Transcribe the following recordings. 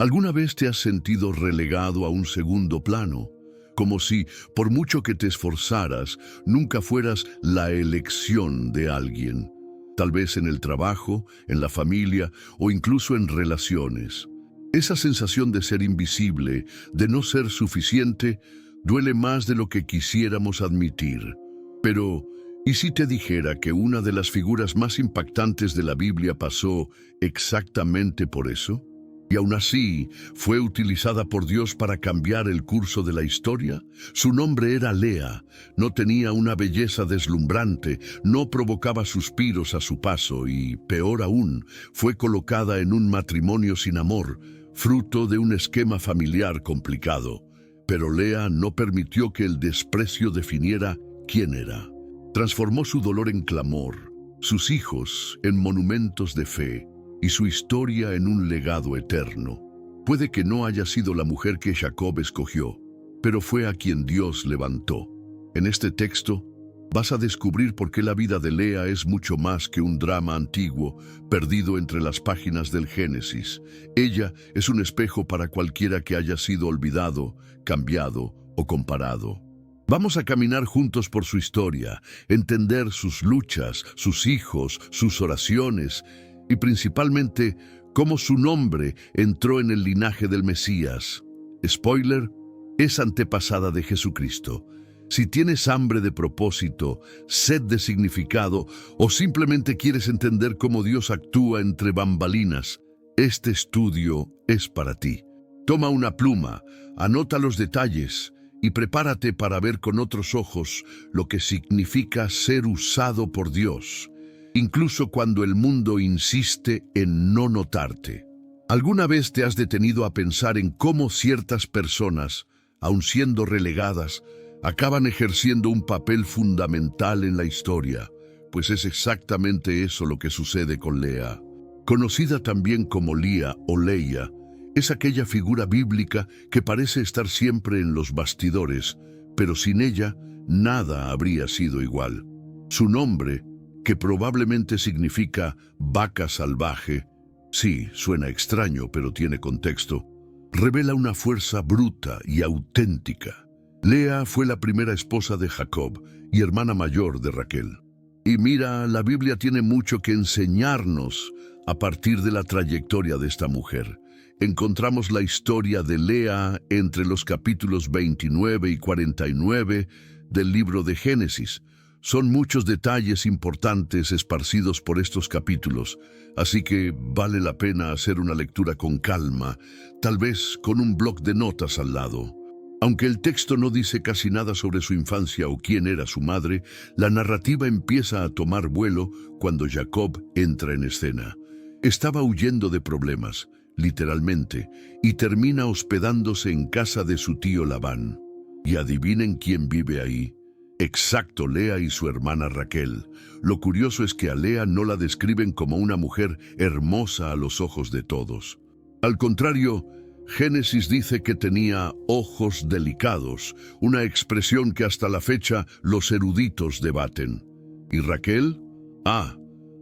¿Alguna vez te has sentido relegado a un segundo plano? Como si, por mucho que te esforzaras, nunca fueras la elección de alguien. Tal vez en el trabajo, en la familia o incluso en relaciones. Esa sensación de ser invisible, de no ser suficiente, duele más de lo que quisiéramos admitir. Pero, ¿y si te dijera que una de las figuras más impactantes de la Biblia pasó exactamente por eso? Y aún así, fue utilizada por Dios para cambiar el curso de la historia. Su nombre era Lea, no tenía una belleza deslumbrante, no provocaba suspiros a su paso y, peor aún, fue colocada en un matrimonio sin amor, fruto de un esquema familiar complicado. Pero Lea no permitió que el desprecio definiera quién era. Transformó su dolor en clamor, sus hijos en monumentos de fe, y su historia en un legado eterno. Puede que no haya sido la mujer que Jacob escogió, pero fue a quien Dios levantó. En este texto vas a descubrir por qué la vida de Lea es mucho más que un drama antiguo perdido entre las páginas del Génesis. Ella es un espejo para cualquiera que haya sido olvidado, cambiado o comparado. Vamos a caminar juntos por su historia, entender sus luchas, sus hijos, sus oraciones, y principalmente cómo su nombre entró en el linaje del Mesías. Spoiler, es antepasada de Jesucristo. Si tienes hambre de propósito, sed de significado o simplemente quieres entender cómo Dios actúa entre bambalinas, este estudio es para ti. Toma una pluma, anota los detalles y prepárate para ver con otros ojos lo que significa ser usado por Dios, incluso cuando el mundo insiste en no notarte. ¿Alguna vez te has detenido a pensar en cómo ciertas personas, aun siendo relegadas, acaban ejerciendo un papel fundamental en la historia? Pues es exactamente eso lo que sucede con Lea. Conocida también como Lía o Leia, es aquella figura bíblica que parece estar siempre en los bastidores, pero sin ella nada habría sido igual. Su nombre, que probablemente significa vaca salvaje, sí, suena extraño, pero tiene contexto, revela una fuerza bruta y auténtica. Lea fue la primera esposa de Jacob y hermana mayor de Raquel. Y mira, la Biblia tiene mucho que enseñarnos a partir de la trayectoria de esta mujer. Encontramos la historia de Lea entre los capítulos 29 y 49 del libro de Génesis. Son muchos detalles importantes esparcidos por estos capítulos, así que vale la pena hacer una lectura con calma, tal vez con un bloc de notas al lado. Aunque el texto no dice casi nada sobre su infancia o quién era su madre, la narrativa empieza a tomar vuelo cuando Jacob entra en escena. Estaba huyendo de problemas, literalmente, y termina hospedándose en casa de su tío Labán. Y adivinen quién vive ahí. Exacto, Lea y su hermana Raquel. Lo curioso es que a Lea no la describen como una mujer hermosa a los ojos de todos. Al contrario, Génesis dice que tenía ojos delicados, una expresión que hasta la fecha los eruditos debaten. ¿Y Raquel?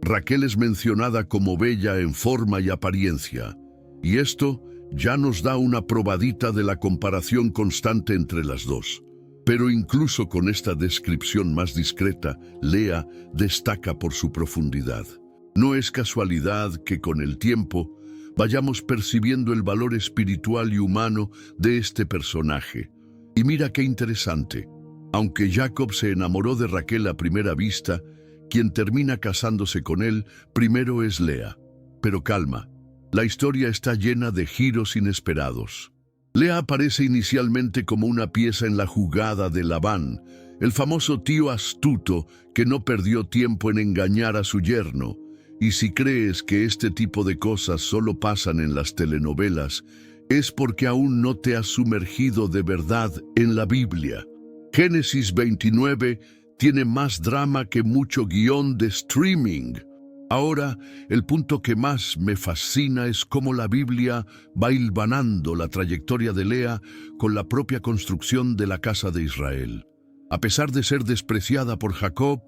Raquel es mencionada como bella en forma y apariencia. Y esto ya nos da una probadita de la comparación constante entre las dos. Pero incluso con esta descripción más discreta, Lea destaca por su profundidad. No es casualidad que con el tiempo vayamos percibiendo el valor espiritual y humano de este personaje. Y mira qué interesante. Aunque Jacob se enamoró de Raquel a primera vista, quien termina casándose con él primero es Lea. Pero calma, la historia está llena de giros inesperados. Lea aparece inicialmente como una pieza en la jugada de Labán, el famoso tío astuto que no perdió tiempo en engañar a su yerno. Y si crees que este tipo de cosas solo pasan en las telenovelas, es porque aún no te has sumergido de verdad en la Biblia. Génesis 29 tiene más drama que mucho guión de streaming. Ahora, el punto que más me fascina es cómo la Biblia va hilvanando la trayectoria de Lea con la propia construcción de la casa de Israel. A pesar de ser despreciada por Jacob,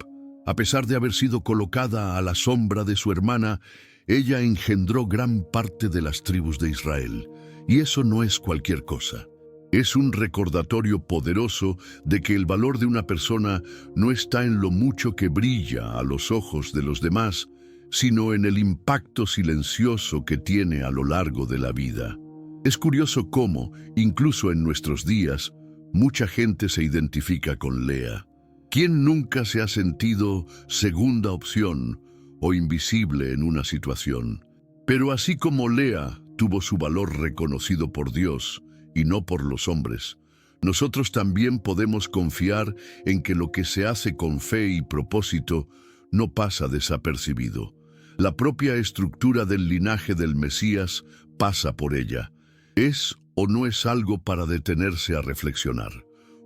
a pesar de haber sido colocada a la sombra de su hermana, ella engendró gran parte de las tribus de Israel. Y eso no es cualquier cosa. Es un recordatorio poderoso de que el valor de una persona no está en lo mucho que brilla a los ojos de los demás, sino en el impacto silencioso que tiene a lo largo de la vida. Es curioso cómo, incluso en nuestros días, mucha gente se identifica con Lea. ¿Quién nunca se ha sentido segunda opción o invisible en una situación? Pero así como Lea tuvo su valor reconocido por Dios y no por los hombres, nosotros también podemos confiar en que lo que se hace con fe y propósito no pasa desapercibido. La propia estructura del linaje del Mesías pasa por ella. ¿Es o no es algo para detenerse a reflexionar?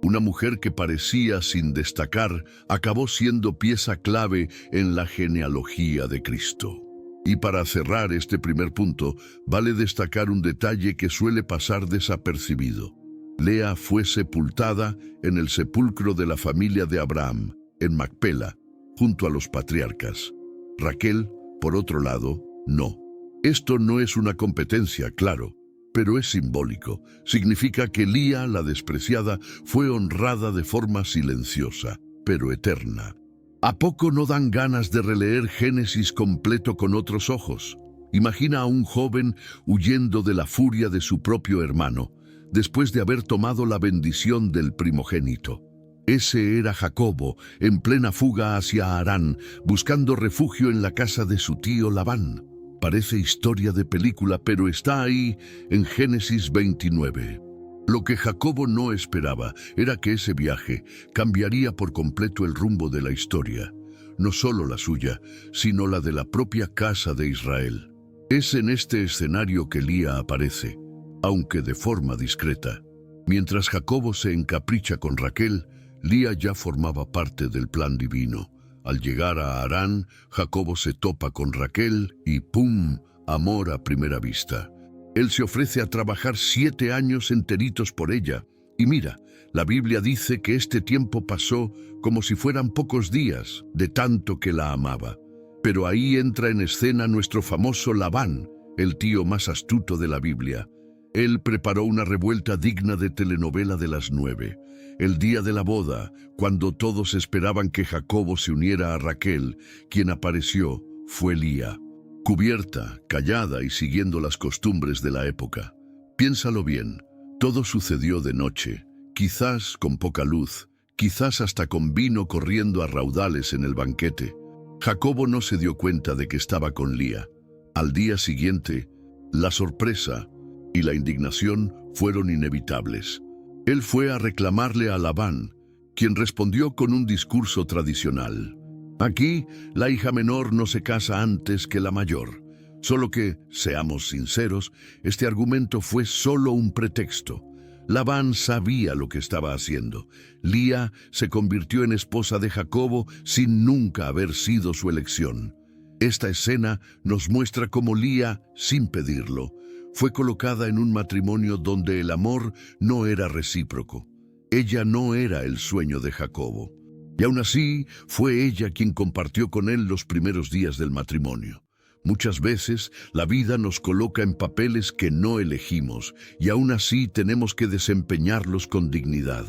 Una mujer que parecía sin destacar acabó siendo pieza clave en la genealogía de Cristo. Y para cerrar este primer punto, vale destacar un detalle que suele pasar desapercibido. Lea fue sepultada en el sepulcro de la familia de Abraham, en Macpela, junto a los patriarcas. Raquel, por otro lado, no. Esto no es una competencia, claro, pero es simbólico. Significa que Lía, la despreciada, fue honrada de forma silenciosa, pero eterna. ¿A poco no dan ganas de releer Génesis completo con otros ojos? Imagina a un joven huyendo de la furia de su propio hermano, después de haber tomado la bendición del primogénito. Ese era Jacobo, en plena fuga hacia Harán, buscando refugio en la casa de su tío Labán. Parece historia de película, pero está ahí en Génesis 29. Lo que Jacobo no esperaba era que ese viaje cambiaría por completo el rumbo de la historia, no solo la suya, sino la de la propia casa de Israel. Es en este escenario que Lía aparece, aunque de forma discreta. Mientras Jacobo se encapricha con Raquel, Lía ya formaba parte del plan divino. Al llegar a Harán, Jacobo se topa con Raquel y ¡pum!, amor a primera vista. Él se ofrece a trabajar 7 años enteritos por ella. Y mira, la Biblia dice que este tiempo pasó como si fueran pocos días, de tanto que la amaba. Pero ahí entra en escena nuestro famoso Labán, el tío más astuto de la Biblia. Él preparó una revuelta digna de telenovela de las 9. El día de la boda, cuando todos esperaban que Jacobo se uniera a Raquel, quien apareció fue Lía. Cubierta, callada y siguiendo las costumbres de la época. Piénsalo bien, todo sucedió de noche, quizás con poca luz, quizás hasta con vino corriendo a raudales en el banquete. Jacobo no se dio cuenta de que estaba con Lía. Al día siguiente, la sorpresa y la indignación fueron inevitables. Él fue a reclamarle a Labán, quien respondió con un discurso tradicional. Aquí, la hija menor no se casa antes que la mayor. Solo que, seamos sinceros, este argumento fue solo un pretexto. Labán sabía lo que estaba haciendo. Lía se convirtió en esposa de Jacobo sin nunca haber sido su elección. Esta escena nos muestra cómo Lía, sin pedirlo, fue colocada en un matrimonio donde el amor no era recíproco. Ella no era el sueño de Jacobo. Y aún así, fue ella quien compartió con él los primeros días del matrimonio. Muchas veces, la vida nos coloca en papeles que no elegimos, y aún así tenemos que desempeñarlos con dignidad.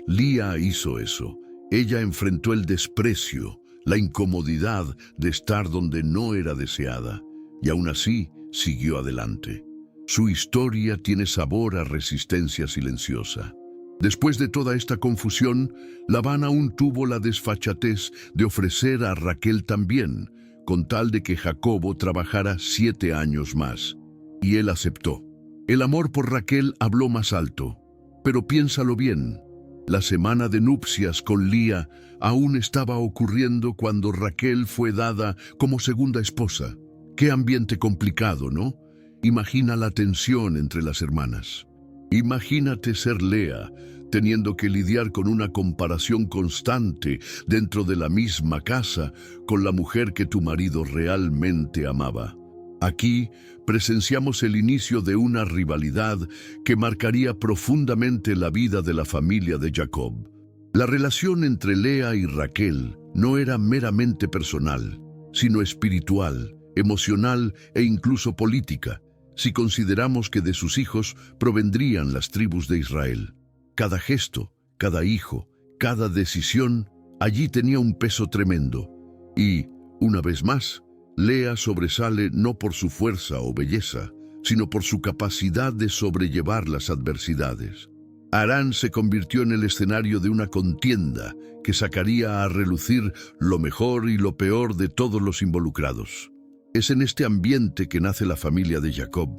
Lía hizo eso. Ella enfrentó el desprecio, la incomodidad de estar donde no era deseada, y aún así siguió adelante. Su historia tiene sabor a resistencia silenciosa. Después de toda esta confusión, Labán aún tuvo la desfachatez de ofrecer a Raquel también, con tal de que Jacobo trabajara 7 años más. Y él aceptó. El amor por Raquel habló más alto. Pero piénsalo bien, la semana de nupcias con Lía aún estaba ocurriendo cuando Raquel fue dada como segunda esposa. Qué ambiente complicado, ¿no? Imagina la tensión entre las hermanas. Imagínate ser Lea, teniendo que lidiar con una comparación constante dentro de la misma casa con la mujer que tu marido realmente amaba. Aquí presenciamos el inicio de una rivalidad que marcaría profundamente la vida de la familia de Jacob. La relación entre Lea y Raquel no era meramente personal, sino espiritual, emocional e incluso política. si consideramos que de sus hijos provendrían las tribus de Israel. Cada gesto, cada hijo, cada decisión, allí tenía un peso tremendo. Y, una vez más, Lea sobresale no por su fuerza o belleza, sino por su capacidad de sobrellevar las adversidades. Harán se convirtió en el escenario de una contienda que sacaría a relucir lo mejor y lo peor de todos los involucrados. Es en este ambiente que nace la familia de Jacob.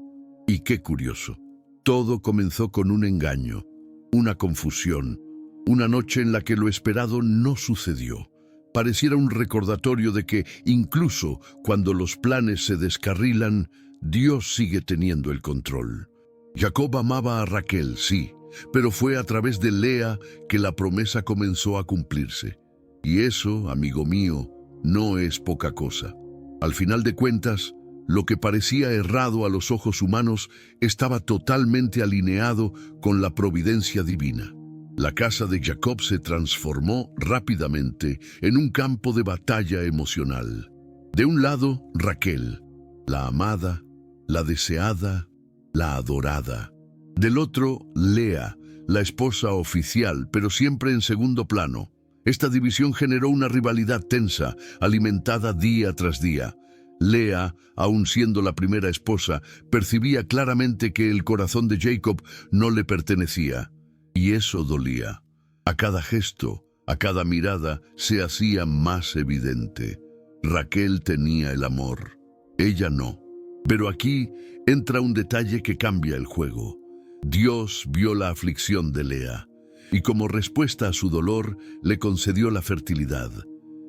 Y qué curioso, todo comenzó con un engaño, una confusión, una noche en la que lo esperado no sucedió. Pareciera un recordatorio de que, incluso cuando los planes se descarrilan, Dios sigue teniendo el control. Jacob amaba a Raquel, sí, pero fue a través de Lea que la promesa comenzó a cumplirse. Y eso, amigo mío, no es poca cosa. Al final de cuentas, lo que parecía errado a los ojos humanos estaba totalmente alineado con la providencia divina. La casa de Jacob se transformó rápidamente en un campo de batalla emocional. De un lado, Raquel, la amada, la deseada, la adorada. Del otro, Lea, la esposa oficial, pero siempre en segundo plano. Esta división generó una rivalidad tensa, alimentada día tras día. Lea, aun siendo la primera esposa, percibía claramente que el corazón de Jacob no le pertenecía. Y eso dolía. A cada gesto, a cada mirada, se hacía más evidente. Raquel tenía el amor, ella no. Pero aquí entra un detalle que cambia el juego. Dios vio la aflicción de Lea, y como respuesta a su dolor, le concedió la fertilidad.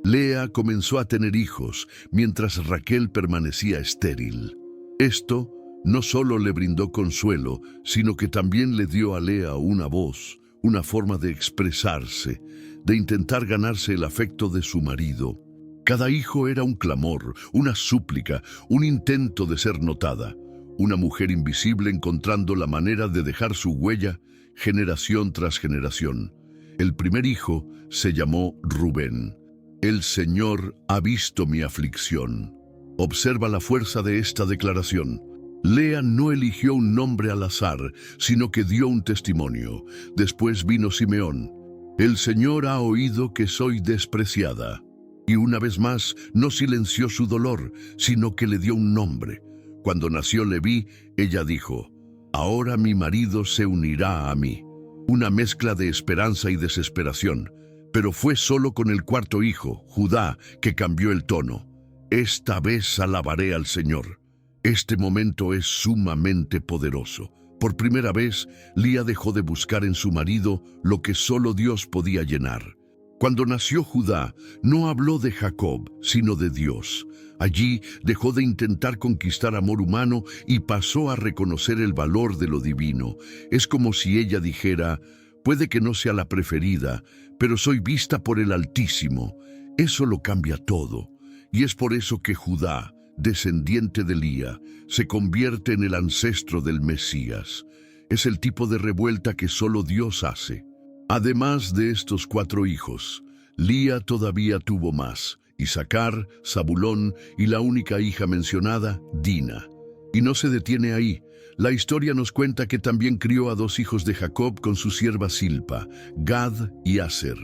Lea comenzó a tener hijos, mientras Raquel permanecía estéril. Esto no solo le brindó consuelo, sino que también le dio a Lea una voz, una forma de expresarse, de intentar ganarse el afecto de su marido. Cada hijo era un clamor, una súplica, un intento de ser notada. Una mujer invisible encontrando la manera de dejar su huella generación tras generación. El primer hijo se llamó Rubén. El Señor ha visto mi aflicción. Observa la fuerza de esta declaración. Lea no eligió un nombre al azar, sino que dio un testimonio. Después vino Simeón. El Señor ha oído que soy despreciada. Y una vez más, no silenció su dolor, sino que le dio un nombre. Cuando nació Leví, ella dijo, ahora mi marido se unirá a mí. Una mezcla de esperanza y desesperación. Pero fue solo con el cuarto hijo, Judá, que cambió el tono. Esta vez alabaré al Señor. Este momento es sumamente poderoso. Por primera vez, Lía dejó de buscar en su marido lo que solo Dios podía llenar. Cuando nació Judá, no habló de Jacob, sino de Dios. Allí dejó de intentar conquistar amor humano y pasó a reconocer el valor de lo divino. Es como si ella dijera, puede que no sea la preferida, pero soy vista por el Altísimo. Eso lo cambia todo. Y es por eso que Judá, descendiente de Lía, se convierte en el ancestro del Mesías. Es el tipo de revuelta que solo Dios hace. Además de estos 4 hijos, Lía todavía tuvo más: Isacar, Zabulón y la única hija mencionada, Dina. Y no se detiene ahí. La historia nos cuenta que también crió a 2 hijos de Jacob con su sierva Silpa, Gad y Aser.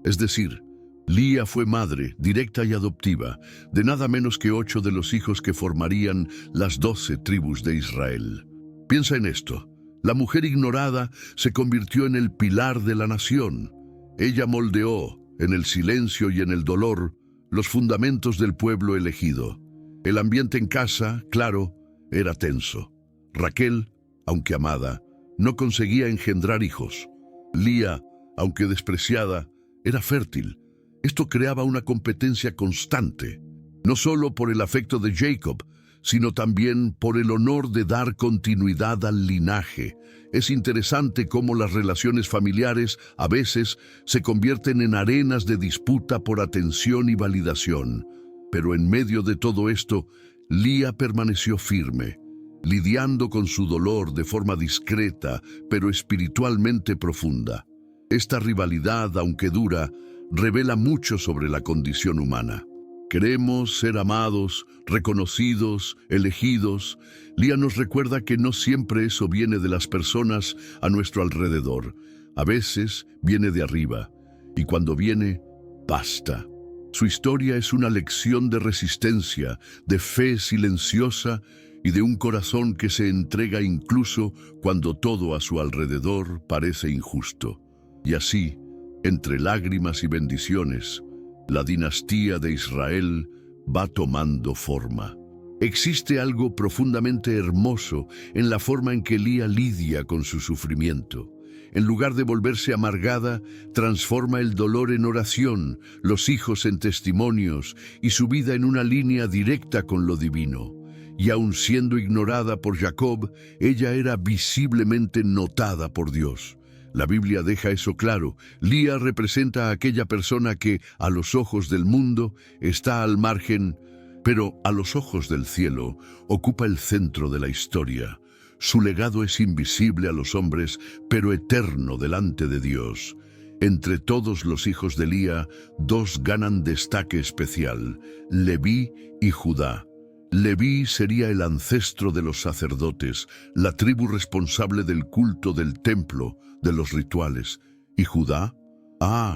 Es decir, Lía fue madre, directa y adoptiva, de nada menos que 8 de los hijos que formarían las 12 tribus de Israel. Piensa en esto. La mujer ignorada se convirtió en el pilar de la nación. Ella moldeó, en el silencio y en el dolor, los fundamentos del pueblo elegido. El ambiente en casa, claro, era tenso. Raquel, aunque amada, no conseguía engendrar hijos. Lía, aunque despreciada, era fértil. Esto creaba una competencia constante, no solo por el afecto de Jacob, sino también por el honor de dar continuidad al linaje. Es interesante cómo las relaciones familiares a veces se convierten en arenas de disputa por atención y validación. Pero en medio de todo esto, Lía permaneció firme, lidiando con su dolor de forma discreta, pero espiritualmente profunda. Esta rivalidad, aunque dura, revela mucho sobre la condición humana. Queremos ser amados, reconocidos, elegidos. Lía nos recuerda que no siempre eso viene de las personas a nuestro alrededor. A veces viene de arriba, y cuando viene, basta. Su historia es una lección de resistencia, de fe silenciosa y de un corazón que se entrega incluso cuando todo a su alrededor parece injusto. Y así, entre lágrimas y bendiciones, la dinastía de Israel va tomando forma. Existe algo profundamente hermoso en la forma en que Lía lidia con su sufrimiento. En lugar de volverse amargada, transforma el dolor en oración, los hijos en testimonios y su vida en una línea directa con lo divino. Y aun siendo ignorada por Jacob, ella era visiblemente notada por Dios. La Biblia deja eso claro. Lía representa a aquella persona que, a los ojos del mundo, está al margen, pero a los ojos del cielo, ocupa el centro de la historia. Su legado es invisible a los hombres, pero eterno delante de Dios. Entre todos los hijos de Lía, dos ganan destaque especial: Leví y Judá. Leví sería el ancestro de los sacerdotes, la tribu responsable del culto del templo, de los rituales. ¿Y Judá?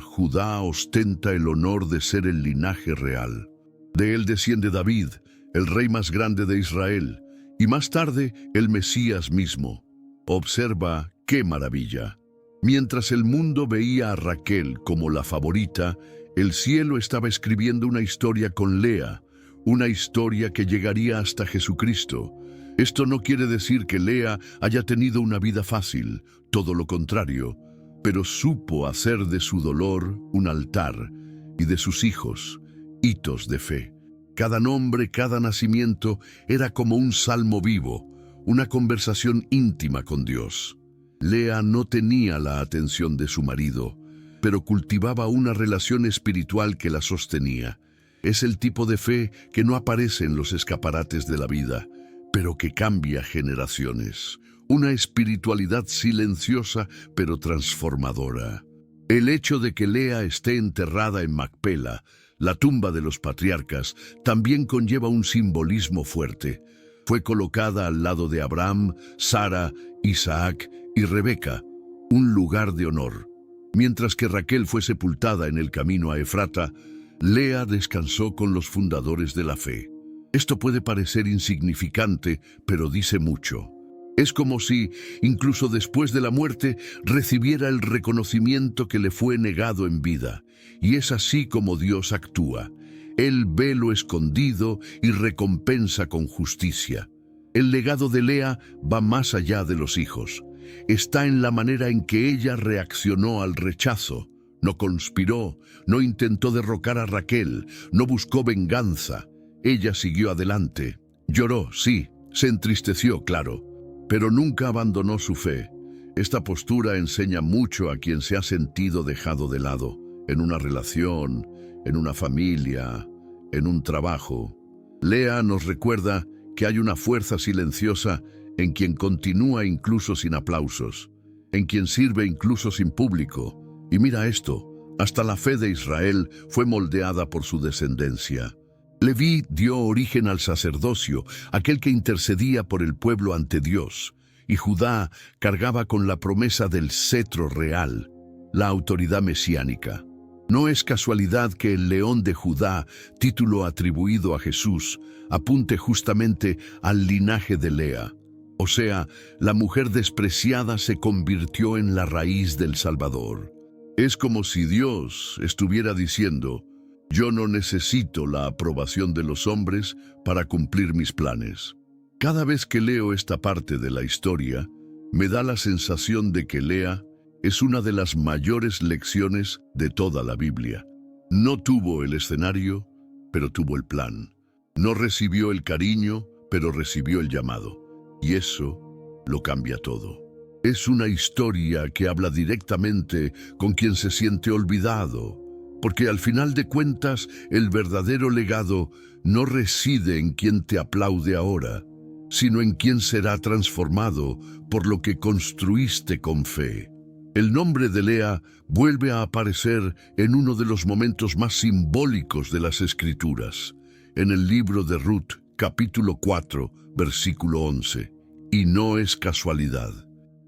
Judá ostenta el honor de ser el linaje real. De él desciende David, el rey más grande de Israel, y más tarde el Mesías mismo. Observa qué maravilla. Mientras el mundo veía a Raquel como la favorita, el cielo estaba escribiendo una historia con Lea, una historia que llegaría hasta Jesucristo. Esto no quiere decir que Lea haya tenido una vida fácil, todo lo contrario, pero supo hacer de su dolor un altar y de sus hijos hitos de fe. Cada nombre, cada nacimiento era como un salmo vivo, una conversación íntima con Dios. Lea no tenía la atención de su marido, pero cultivaba una relación espiritual que la sostenía. Es el tipo de fe que no aparece en los escaparates de la vida, pero que cambia generaciones. Una espiritualidad silenciosa, pero transformadora. El hecho de que Lea esté enterrada en Macpela, la tumba de los patriarcas, también conlleva un simbolismo fuerte. Fue colocada al lado de Abraham, Sara, Isaac y Rebeca, un lugar de honor. Mientras que Raquel fue sepultada en el camino a Efrata, Lea descansó con los fundadores de la fe. Esto puede parecer insignificante, pero dice mucho. Es como si, incluso después de la muerte, recibiera el reconocimiento que le fue negado en vida. Y es así como Dios actúa. Él ve lo escondido y recompensa con justicia. El legado de Lea va más allá de los hijos. Está en la manera en que ella reaccionó al rechazo. No conspiró, no intentó derrocar a Raquel, no buscó venganza. Ella siguió adelante. Lloró, sí, se entristeció, claro, pero nunca abandonó su fe. Esta postura enseña mucho a quien se ha sentido dejado de lado, en una relación, en una familia, en un trabajo. Lea nos recuerda que hay una fuerza silenciosa en quien continúa incluso sin aplausos, en quien sirve incluso sin público. Y mira esto, hasta la fe de Israel fue moldeada por su descendencia. Leví dio origen al sacerdocio, aquel que intercedía por el pueblo ante Dios, y Judá cargaba con la promesa del cetro real, la autoridad mesiánica. No es casualidad que el león de Judá, título atribuido a Jesús, apunte justamente al linaje de Lea. O sea, la mujer despreciada se convirtió en la raíz del Salvador. Es como si Dios estuviera diciendo: yo no necesito la aprobación de los hombres para cumplir mis planes. Cada vez que leo esta parte de la historia, me da la sensación de que Lea es una de las mayores lecciones de toda la Biblia. No tuvo el escenario, pero tuvo el plan. No recibió el cariño, pero recibió el llamado. Y eso lo cambia todo. Es una historia que habla directamente con quien se siente olvidado, porque al final de cuentas el verdadero legado no reside en quien te aplaude ahora, sino en quien será transformado por lo que construiste con fe. El nombre de Lea vuelve a aparecer en uno de los momentos más simbólicos de las Escrituras, en el libro de Ruth, capítulo 4, versículo 11. Y no es casualidad.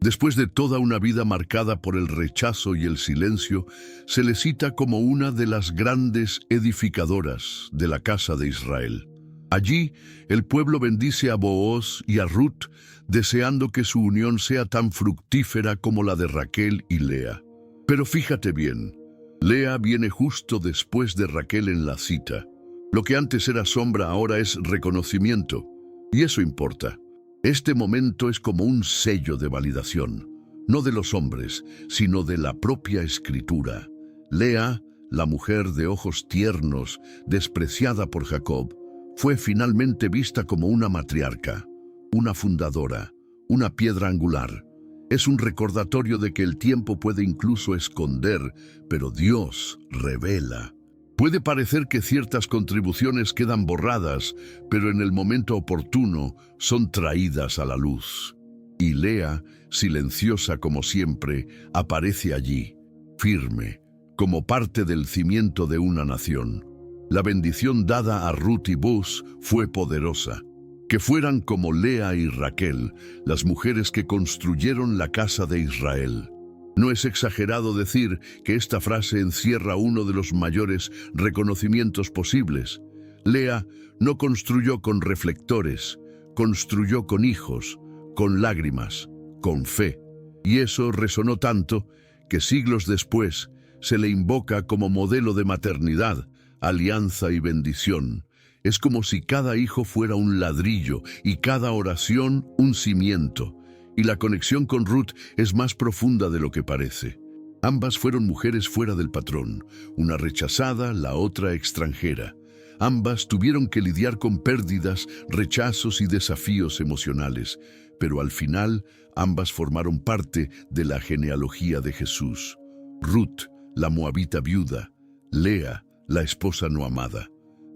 Después de toda una vida marcada por el rechazo y el silencio, se le cita como una de las grandes edificadoras de la casa de Israel. Allí, el pueblo bendice a Booz y a Ruth, deseando que su unión sea tan fructífera como la de Raquel y Lea. Pero fíjate bien, Lea viene justo después de Raquel en la cita. Lo que antes era sombra ahora es reconocimiento, y eso importa. Este momento es como un sello de validación, no de los hombres, sino de la propia Escritura. Lea, la mujer de ojos tiernos, despreciada por Jacob, fue finalmente vista como una matriarca, una fundadora, una piedra angular. Es un recordatorio de que el tiempo puede incluso esconder, pero Dios revela. Puede parecer que ciertas contribuciones quedan borradas, pero en el momento oportuno son traídas a la luz. Y Lea, silenciosa como siempre, aparece allí, firme, como parte del cimiento de una nación. La bendición dada a Ruth y Booz fue poderosa. Que fueran como Lea y Raquel, las mujeres que construyeron la casa de Israel. No es exagerado decir que esta frase encierra uno de los mayores reconocimientos posibles. Lea no construyó con reflectores, construyó con hijos, con lágrimas, con fe. Y eso resonó tanto que siglos después se le invoca como modelo de maternidad, alianza y bendición. Es como si cada hijo fuera un ladrillo y cada oración un cimiento. Y la conexión con Ruth es más profunda de lo que parece. Ambas fueron mujeres fuera del patrón, una rechazada, la otra extranjera. Ambas tuvieron que lidiar con pérdidas, rechazos y desafíos emocionales, pero al final ambas formaron parte de la genealogía de Jesús. Ruth, la moabita viuda; Lea, la esposa no amada.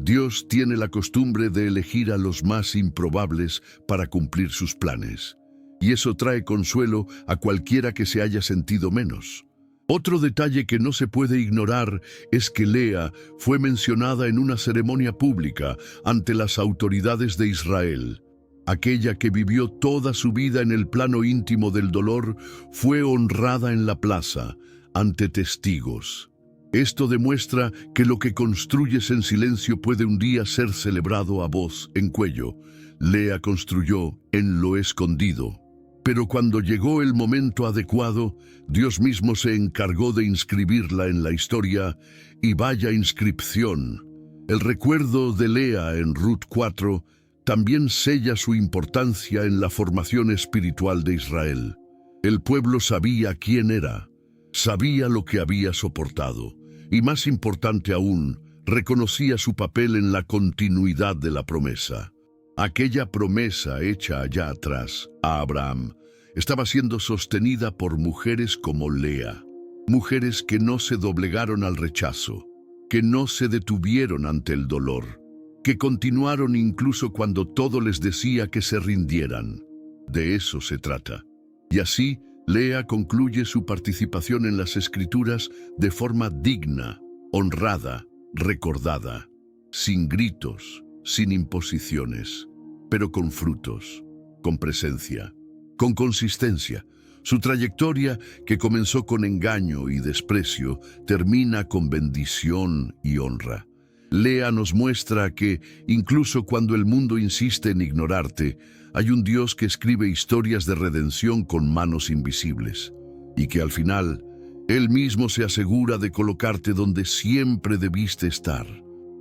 Dios tiene la costumbre de elegir a los más improbables para cumplir sus planes. Y eso trae consuelo a cualquiera que se haya sentido menos. Otro detalle que no se puede ignorar es que Lea fue mencionada en una ceremonia pública ante las autoridades de Israel. Aquella que vivió toda su vida en el plano íntimo del dolor fue honrada en la plaza, ante testigos. Esto demuestra que lo que construyes en silencio puede un día ser celebrado a voz en cuello. Lea construyó en lo escondido. Pero cuando llegó el momento adecuado, Dios mismo se encargó de inscribirla en la historia, y vaya inscripción. El recuerdo de Lea en Ruth 4 también sella su importancia en la formación espiritual de Israel. El pueblo sabía quién era, sabía lo que había soportado, y más importante aún, reconocía su papel en la continuidad de la promesa. Aquella promesa hecha allá atrás, a Abraham, estaba siendo sostenida por mujeres como Lea, mujeres que no se doblegaron al rechazo, que no se detuvieron ante el dolor, que continuaron incluso cuando todo les decía que se rindieran. De eso se trata. Y así, Lea concluye su participación en las Escrituras de forma digna, honrada, recordada, sin gritos, sin imposiciones, pero con frutos, con presencia, con consistencia. Su trayectoria, que comenzó con engaño y desprecio, termina con bendición y honra. Lea nos muestra que, incluso cuando el mundo insiste en ignorarte, hay un Dios que escribe historias de redención con manos invisibles, y que al final, Él mismo se asegura de colocarte donde siempre debiste estar.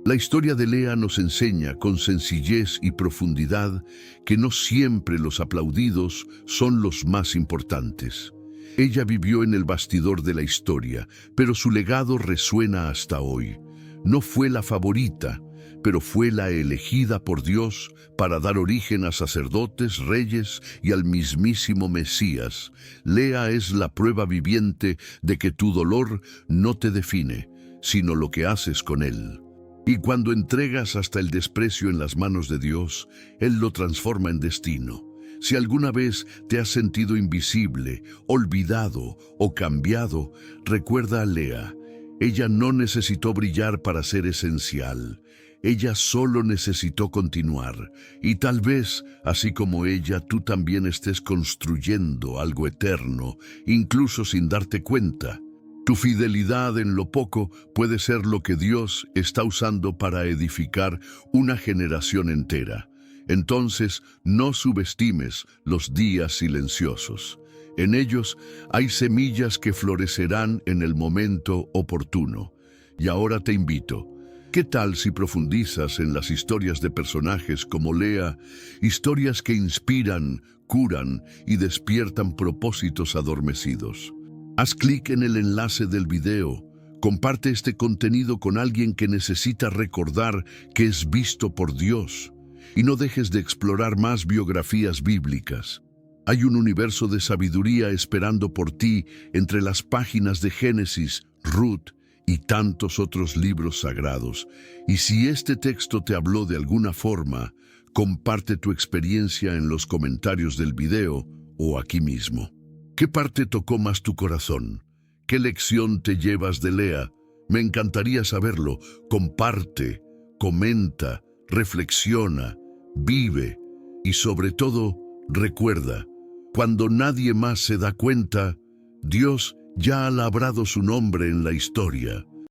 La historia de Lea nos enseña con sencillez y profundidad que no siempre los aplaudidos son los más importantes. Ella vivió en el bastidor de la historia, pero su legado resuena hasta hoy. No fue la favorita, pero fue la elegida por Dios para dar origen a sacerdotes, reyes y al mismísimo Mesías. Lea es la prueba viviente de que tu dolor no te define, sino lo que haces con él. Y cuando entregas hasta el desprecio en las manos de Dios, Él lo transforma en destino. Si alguna vez te has sentido invisible, olvidado o cambiado, recuerda a Lea. Ella no necesitó brillar para ser esencial. Ella solo necesitó continuar. Y tal vez, así como ella, tú también estés construyendo algo eterno, incluso sin darte cuenta. Tu fidelidad en lo poco puede ser lo que Dios está usando para edificar una generación entera. Entonces, no subestimes los días silenciosos. En ellos hay semillas que florecerán en el momento oportuno. Y ahora te invito, ¿qué tal si profundizas en las historias de personajes como Lea, historias que inspiran, curan y despiertan propósitos adormecidos? Haz clic en el enlace del video, comparte este contenido con alguien que necesita recordar que es visto por Dios, y no dejes de explorar más biografías bíblicas. Hay un universo de sabiduría esperando por ti entre las páginas de Génesis, Ruth y tantos otros libros sagrados. Y si este texto te habló de alguna forma, comparte tu experiencia en los comentarios del video o aquí mismo. ¿Qué parte tocó más tu corazón? ¿Qué lección te llevas de Lea? Me encantaría saberlo. Comparte, comenta, reflexiona, vive y sobre todo, recuerda, cuando nadie más se da cuenta, Dios ya ha labrado su nombre en la historia.